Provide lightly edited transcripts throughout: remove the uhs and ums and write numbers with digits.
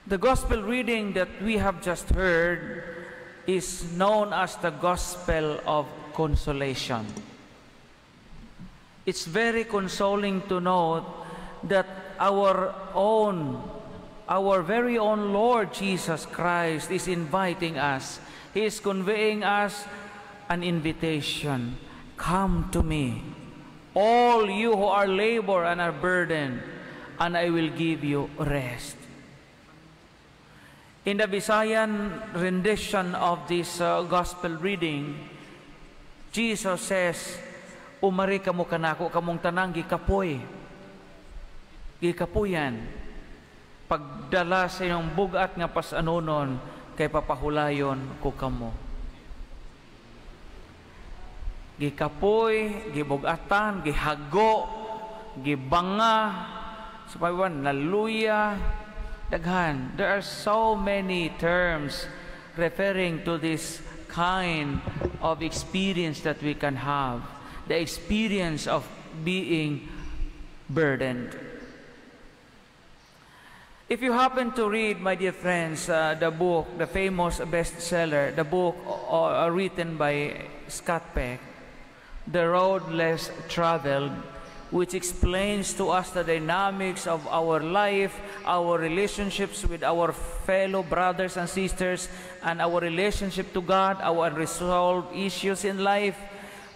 The gospel reading that we have just heard is known as the gospel of consolation. It's very consoling to know that our very own Lord Jesus Christ is inviting us. He is conveying us an invitation. Come to me, all you who are labor and are burdened, and I will give you rest. In the Visayan rendition of this gospel reading, Jesus says, umari kamo kanako kamong tanang gikapoy. Gikapuyan. Pagdala sa inyong bugat nga pasanonon, kay papahulayon ko kamo. Gikapoy, gibugatan, gihago, gibanga, sa pagwan, naluya, daghan. There are so many terms referring to this kind of experience that we can have. The experience of being burdened. If you happen to read, my dear friends, the book, the famous bestseller, the book written by Scott Peck, The Road Less Traveled, which explains to us the dynamics of our life, our relationships with our fellow brothers and sisters, and our relationship to God, our unresolved issues in life.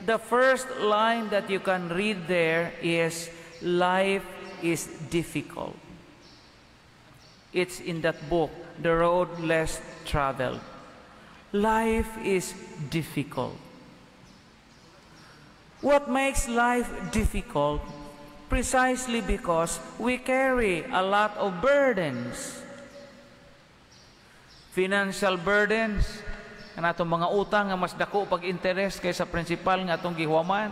The first line that you can read there is, life is difficult. It's in that book, The Road Less Traveled. Life is difficult. What makes life difficult? Precisely because we carry a lot of burdens. Financial burdens, ang atong mga utang nga mas dako pag interest kaysa principal nga atong gihuwaman.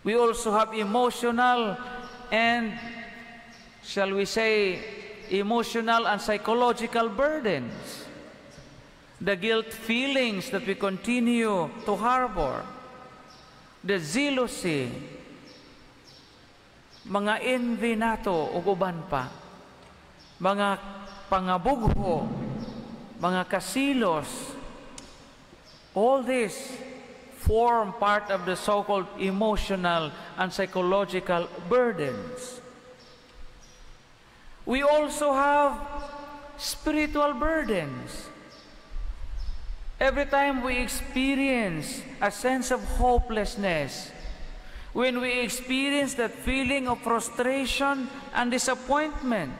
We also have emotional and, shall we say, emotional and psychological burdens. The guilt feelings that we continue to harbor. The jealousy, mga envy nato o uban pa, mga pangabugho, mga kasilos, all this form part of the so-called emotional and psychological burdens. We also have spiritual burdens. Every time we experience a sense of hopelessness, when we experience that feeling of frustration and disappointment,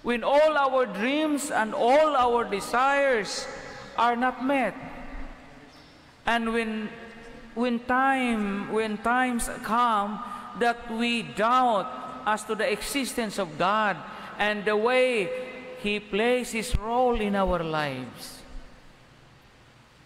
when all our dreams and all our desires are not met, and when times come that we doubt as to the existence of God and the way He plays His role in our lives.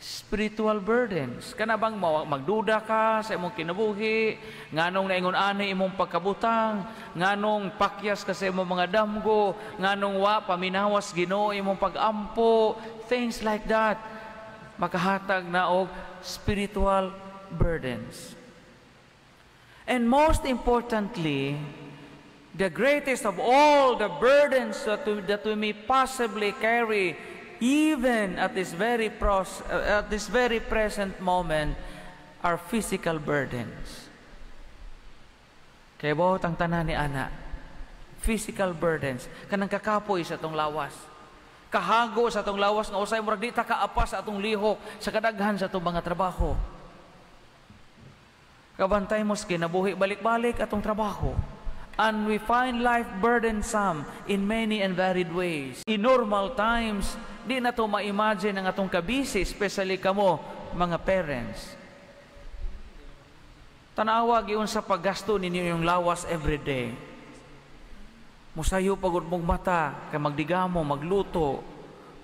Spiritual burdens. Kana bang magduda ka sa imong kinabuhi, nganong naingon ani imong pagkabutang, nganong pakyas ka sa imong mga damgo, nganong wa paminawas Ginoo imong pag-ampo, things like that. Makahatag na og spiritual burdens. And most importantly, the greatest of all the burdens that we may possibly carry, even at this very present moment, are physical burdens. Kaya bawat ang tanan ni ana, physical burdens, kanang kakapoy sa atong lawas, kahago sa atong lawas, nga usay murag di ta kaapas sa atong lihok sa kadaghan sa atong mga trabaho. Kabantay mo sa kinabuhi, balik-balik atong trabaho. And we find life burdensome in many and varied ways. In normal times, di na to ma-imagine ang atong kabisi, especially kamo, mga parents. Tanawa, giun sa paggasto ninyo yung lawas everyday. Musayo pagod mong mata, kay magdigamo, magluto,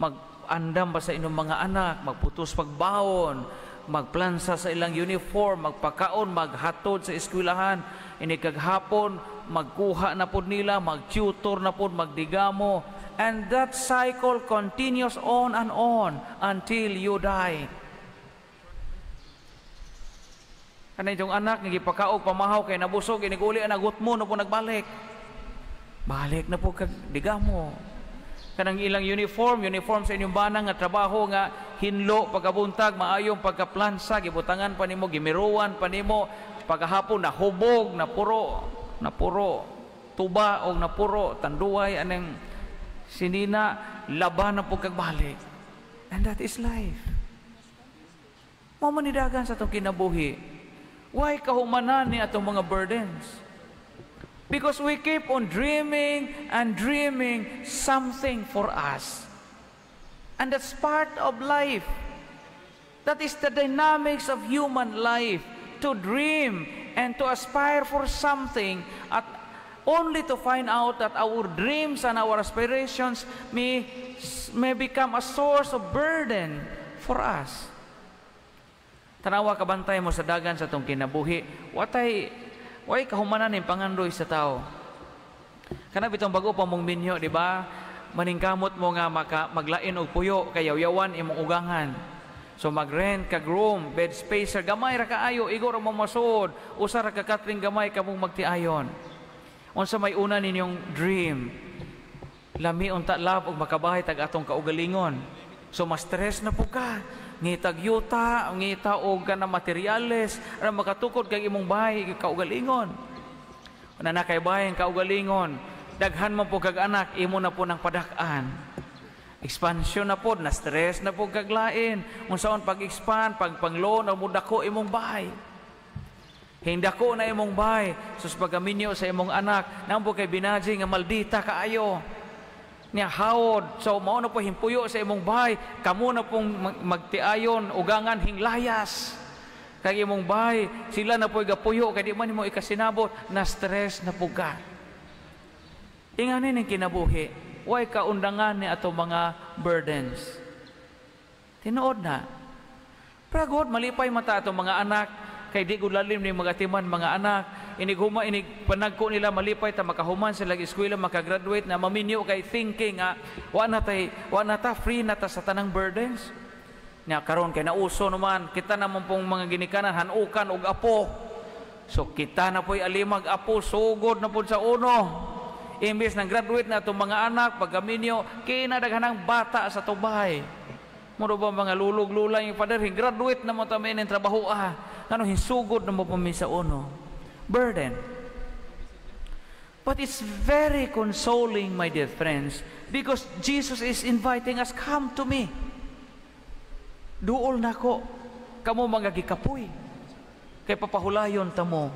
mag-andam ba sa inyong mga anak, magputos pagbaon, magplansa sa ilang uniform, magpakaon, maghatod sa eskwelahan, inikaghapon, magkuha na po nila, mag-tutor na po, magdigamo, and that cycle continues on and on until you die. Kanay itong anak, nagipakaog, pamahaw, kay nabusog, iniguli, nagut mo, na po nagbalik. Balik na po, digamo. Kanang ilang uniform sa inyong banang nga trabaho nga hinlo pagkabuntag maayong pagkaplansa gibutangan pa nimo, gimiruan pa nimo, pagkahapon nahubog, napuro tuba o napuro tanduay aneng sinina, laban na pagkagbalik. And that is life. Mamanidagan sa itong kinabuhi. Why kahumanan ni atong mga burdens? Because we keep on dreaming and dreaming something for us. And that's part of life. That is the dynamics of human life. To dream and to aspire for something at only to find out that our dreams and our aspirations may become a source of burden for us. Tanawa kabantay mo sa dagan sa itong kinabuhi. Way kahumanan ng pangandoy sa tao. Kana bitong bago pa mong minyo, di ba? Maningkamot mo nga maglain og puyo, kayaw-yawan imong ugangan. So mag-rent kag room, bed spacer, gamay ra kaayo, igor mo masud, usa ra ka katring gamay ka mong magtiayon. Unsa may una ninyong dream? Lami unta love og makabahay tag atong kaugalingon. So mas stress na po ka. Ngitag yuta, ngita og kana materyales, ara makatukod kag imong bahay kaugalingon. Una na kay bahay kaugalingon, daghan man po kag anak, imo na po nang padak-an. Expansion na po, na stress na po kag lain. Unsaon pag-expand, pang-loan o mudako imong bahay. Hindako na imong bahay, sus pagaminyo sa imong anak, nang po kay binaji nga maldita kaayo. Niya hawod, so mao na po himpuyo sa imong bahay, kamo na pong magtiayon, ugangan hinglayas. Kag imong bahay, sila na po igapuyo, kay di man mo ikasinabot, na stress na po ka. Inganin ang kinabuhi, way kaundangan ni ato mga burdens. Tinuod na. Pragod, malipay mata ato mga anak, kay di gulalim ni mga timan mga anak, iniguma panagko nila malipay ta makahuman sila eskwela makagraduate na maminyo kay thinking nga wa na ta free na ta sa tanang burdens. Nya karon kay nauso naman kita naman pong mga ginikanan hanukan og apo. So kita na po'y alimag apo sugod na pud sa uno. Imbes nang graduate na itong mga anak pagaminyo kinadaghanang bata sa tubay. Muro ba mga lulog-lulay yung father, graduate na mo tamin ng trabaho ano hisugod na mo pami sa uno. Burden. But it's very consoling, my dear friends, because Jesus is inviting us, come to me. Duol na ko, kamo mga gikapoy, kay papahulayon ta mo.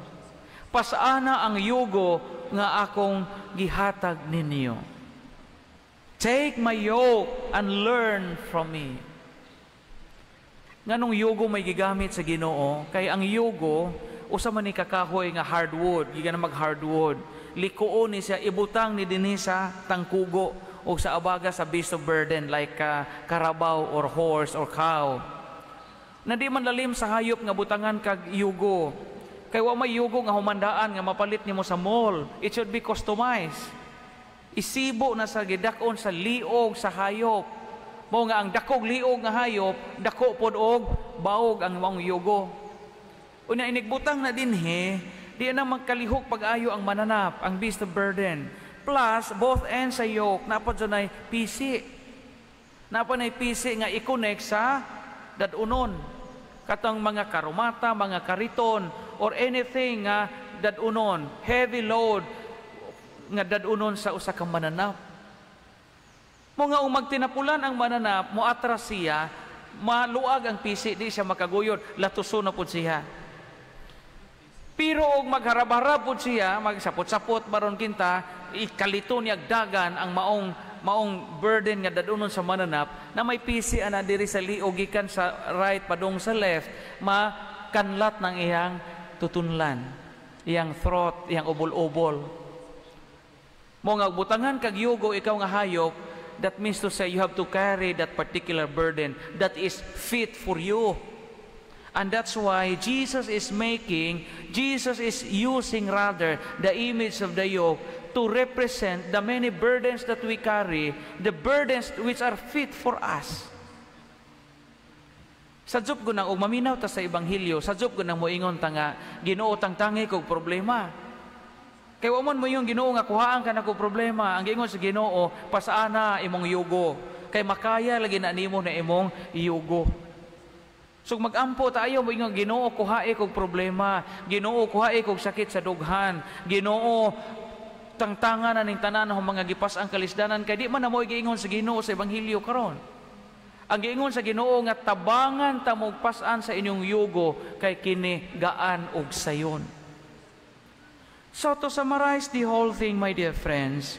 Pasaana ang yugo nga akong gihatag ninyo. Take my yoke and learn from me. Nganong yugo may gigamit sa Ginoo, kay ang yugo usa man ni kakahoy nga hardwood, gigan mag hardwood. Likuon ni siya ibutang ni dinhi sa tangkugo o sa abaga sa beast of burden like karabaw or horse or cow. Na di man lalim sa hayop nga butangan kag yugo. Kay wa may yugo nga humandaan nga mapalit nimo sa mall. It should be customized. Isibo na sa gidakon sa liog sa hayop. Mo nga ang dakog liog nga hayop, dako pod og baog ang mong yugo. Una inigbutang na dinhi, di na magkalihok pag-ayo ang mananap, ang beast of burden. Plus, both ends sa yoke, napad dyan ay PC. Napad na PC nga i-connect sa dadunon. Katang mga karumata, mga kariton, or anything nga dadunon, heavy load nga dadunon sa usa ka mananap. Mo nga magtinapulan ang mananap, mo atras siya, maluag ang PC, di siya makaguyod, latuso na po siya. Pero og magharap-harap po siya, magsapot-sapot baron kinta, ikalito niya dagan ang maong burden nga dadunon sa mananap na may PC ana diri sa liog gikan sa right padung sa left, makanlat ng iyang tutunlan, iyang throat, iyang ubol-ubol. Mo nga butangan kag yugo ikaw nga hayop, that means to say you have to carry that particular burden that is fit for you. And that's why Jesus is using rather the image of the yoke to represent the many burdens that we carry, the burdens which are fit for us. Sadjop ko nang maminaw ta sa Ebanghelyo, sadjop ko nang moingon ta nga Ginoo tangtangi kog problema. Kay wa man mo yung Ginoo nga kuhaan ka nako problema. Ang giingon sa Ginoo, pasaana imong yugo. Kay makaya lagi na nimo na imong yugo. So magampo tayo mo ingon Ginoo kuhae kog problema. Ginoo kuhae kog sakit sa dughan. Ginoo tangtangan na ning tanan ng mga gipas ang kalisdanan kay di man na mo giingon sa Ginoo sa ebanghelyo karon. Ang giingon sa Ginoo nga tabangan ta mo pasan sa inyong yugo kay kini gaan ug sayon. So to summarize the whole thing, my dear friends,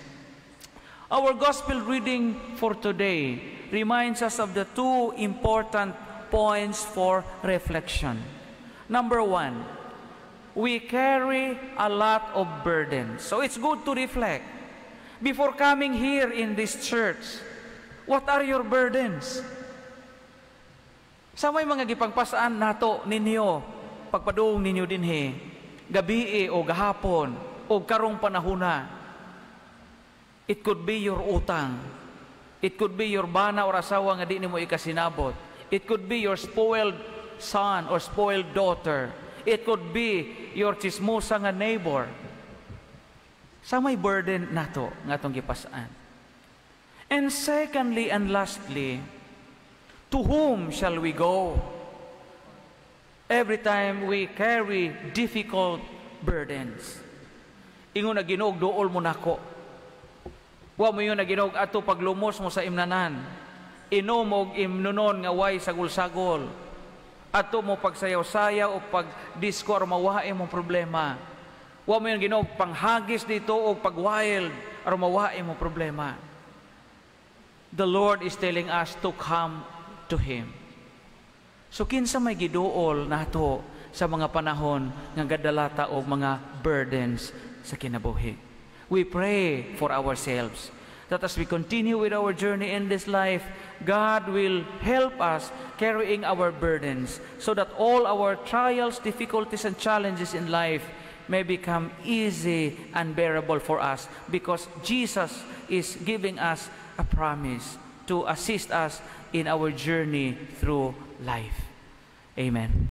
our gospel reading for today reminds us of the two important points for reflection. Number one, we carry a lot of burdens. So it's good to reflect. Before coming here in this church, what are your burdens? Sa may mga gipangpasaan nato ninyo, pagpadung ninyo dinhi, gabi o gahapon o karong panahuna. It could be your utang. It could be your bana or asawa nga di nimo ikasinabot. It could be your spoiled son or spoiled daughter. It could be your chismosa nga neighbor. Sa may burden nato nga atong gipasaan. And secondly and lastly, to whom shall we go? Every time we carry difficult burdens. Ingon na Ginoo, duol mo nako. Wa mo yun na Ginoo ato paglumos mo sa imnanan. Inom og imnunon nga way sagol-sagol. Ato mo pagsayaw-sayaw o pag-disco or mawae mong problema. Wa mo yun Ginoo panghagis dito o pag-wild or mawae mong problema. The Lord is telling us to come to Him. So kinsa may giduol nato sa mga panahon nga gadalata og mga burdens sa kinabuhi. We pray for ourselves that as we continue with our journey in this life, God will help us carrying our burdens so that all our trials, difficulties, and challenges in life may become easy and bearable for us because Jesus is giving us a promise to assist us in our journey through life. Amen.